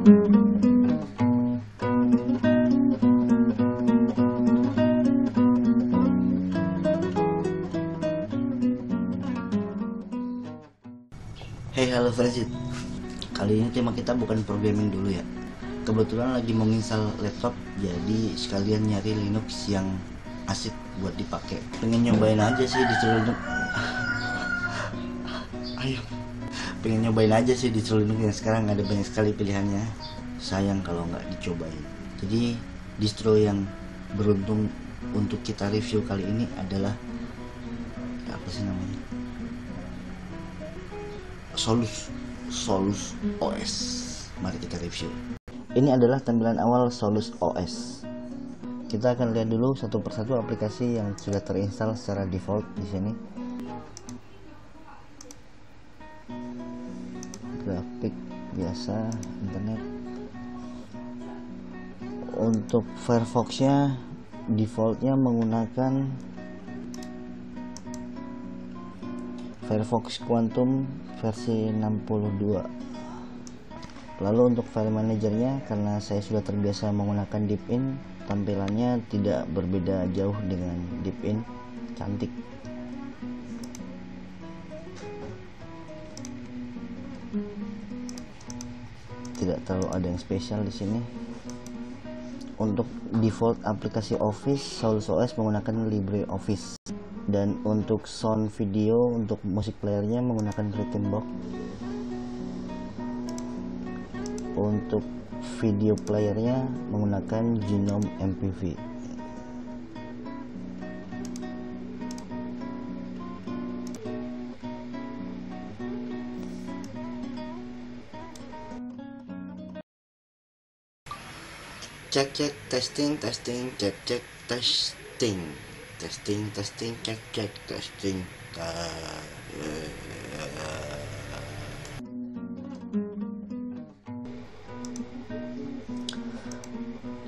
Hey, halo friends. Kali ini tema kita bukan programming dulu ya. Kebetulan lagi mau install laptop, jadi sekalian nyari Linux yang asik buat dipakai. Pengen nyobain aja sih distro Linux. Pengen nyobain aja sih distro Linux yang sekarang ada banyak sekali pilihannya. Sayang kalau nggak dicobain. Jadi distro yang beruntung untuk kita review kali ini adalah apa sih namanya? Solus OS. Mari kita review. Ini adalah tampilan awal Solus OS. Kita akan lihat dulu satu persatu aplikasi yang sudah terinstall secara default di sini. Grafik biasa, internet. Untuk Firefox-nya defaultnya menggunakan Firefox Quantum versi 62. Lalu untuk file manajernya, karena saya sudah terbiasa menggunakan Deepin, tampilannya tidak berbeda jauh dengan Deepin, cantik. Tidak terlalu ada yang spesial di sini. Untuk default aplikasi Office, Solus OS menggunakan LibreOffice. Dan untuk sound video, untuk musik playernya menggunakan Rhythmbox. Untuk video playernya menggunakan Genome MPV. Cek testing cek testing cek testing.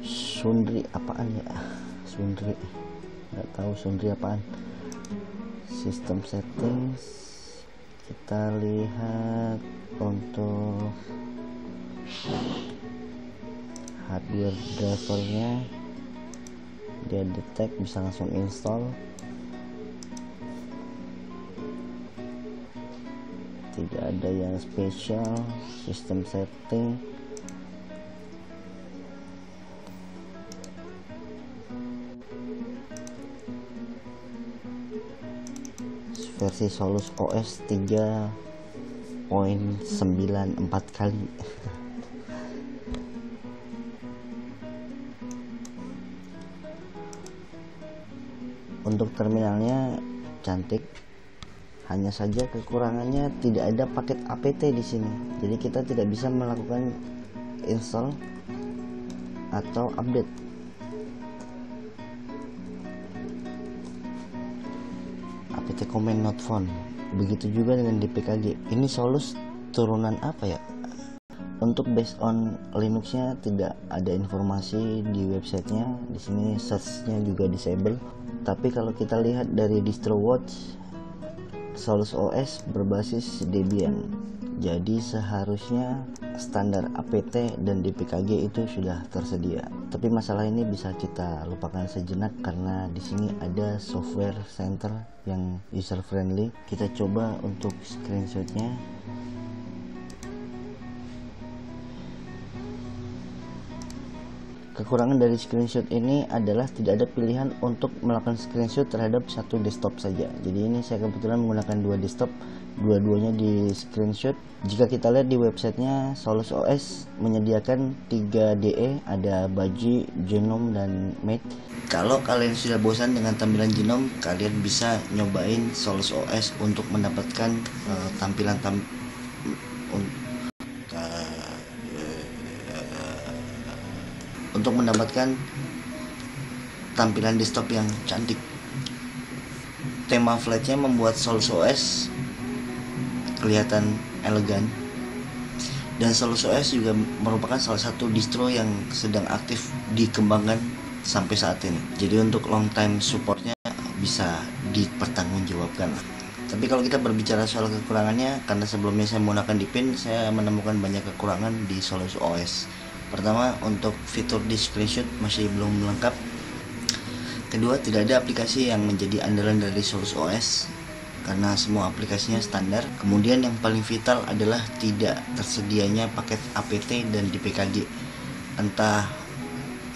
Sundri apaan ya? Sundri nggak tahu Sundri apaan. Sistem settings, kita lihat untuk hardware drivernya, dia detect, bisa langsung install. Tidak ada yang spesial. Sistem setting, versi Solus OS 3.94 kali. Untuk terminalnya cantik, hanya saja kekurangannya tidak ada paket apt di sini. Jadi kita tidak bisa melakukan install atau update. Apt command not found. Begitu juga dengan DPKG. Ini Solus turunan apa ya? Untuk based on Linuxnya tidak ada informasi di websitenya. Di sini searchnya juga disable. Tapi kalau kita lihat dari DistroWatch, Solus OS berbasis Debian. Jadi seharusnya standar apt dan DPKG itu sudah tersedia. Tapi masalah ini bisa kita lupakan sejenak karena di sini ada software center yang user friendly. Kita coba untuk screenshotnya. Kekurangan dari screenshot ini adalah tidak ada pilihan untuk melakukan screenshot terhadap satu desktop saja. Jadi ini saya kebetulan menggunakan dua desktop, dua-duanya di screenshot. Jika kita lihat di websitenya, Solus OS menyediakan 3 DE, ada Budgie, Genome, dan Mate. Kalau kalian sudah bosan dengan tampilan Genome, kalian bisa nyobain Solus OS untuk mendapatkan tampilan desktop yang cantik. Tema flatnya membuat Solus OS kelihatan elegan, dan Solus OS juga merupakan salah satu distro yang sedang aktif dikembangkan sampai saat ini. Jadi untuk long time supportnya bisa dipertanggungjawabkan. Tapi kalau kita berbicara soal kekurangannya, karena sebelumnya saya menggunakan Deepin, saya menemukan banyak kekurangan di Solus OS. Pertama, untuk fitur di screenshot masih belum lengkap. Kedua, tidak ada aplikasi yang menjadi andalan dari Solus OS karena semua aplikasinya standar. Kemudian yang paling vital adalah tidak tersedianya paket apt dan DPKG. Entah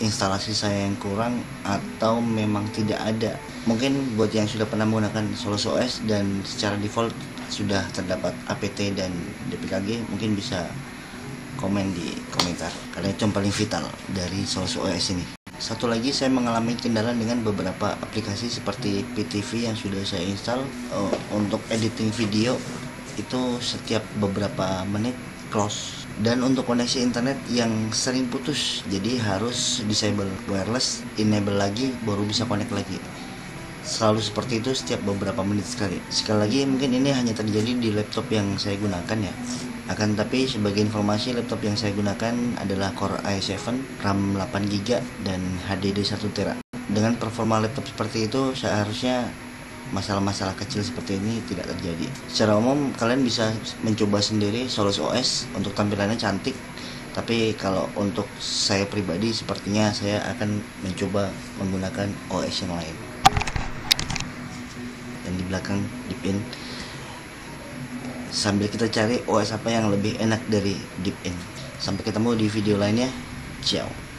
instalasi saya yang kurang atau memang tidak ada. Mungkin buat yang sudah pernah menggunakan Solus OS dan secara default sudah terdapat apt dan DPKG, mungkin bisa komen di komentar karena itu yang paling vital dari Solus OS ini. Satu lagi, saya mengalami kendala dengan beberapa aplikasi seperti PTV yang sudah saya install. Untuk editing video itu setiap beberapa menit close, dan untuk koneksi internet yang sering putus, jadi harus disable wireless, enable lagi baru bisa connect lagi. Selalu seperti itu setiap beberapa menit sekali. Sekali lagi, mungkin ini hanya terjadi di laptop yang saya gunakan ya. Akan tapi sebagai informasi, laptop yang saya gunakan adalah Core i7, RAM 8GB dan HDD 1TB. Dengan performa laptop seperti itu, seharusnya masalah-masalah kecil seperti ini tidak terjadi. Secara umum kalian bisa mencoba sendiri Solus OS, untuk tampilannya cantik. Tapi kalau untuk saya pribadi, sepertinya saya akan mencoba menggunakan OS yang lain. Dan di belakang Deepin, sambil kita cari OS apa yang lebih enak dari Deepin. Sampai ketemu di video lainnya. Ciao.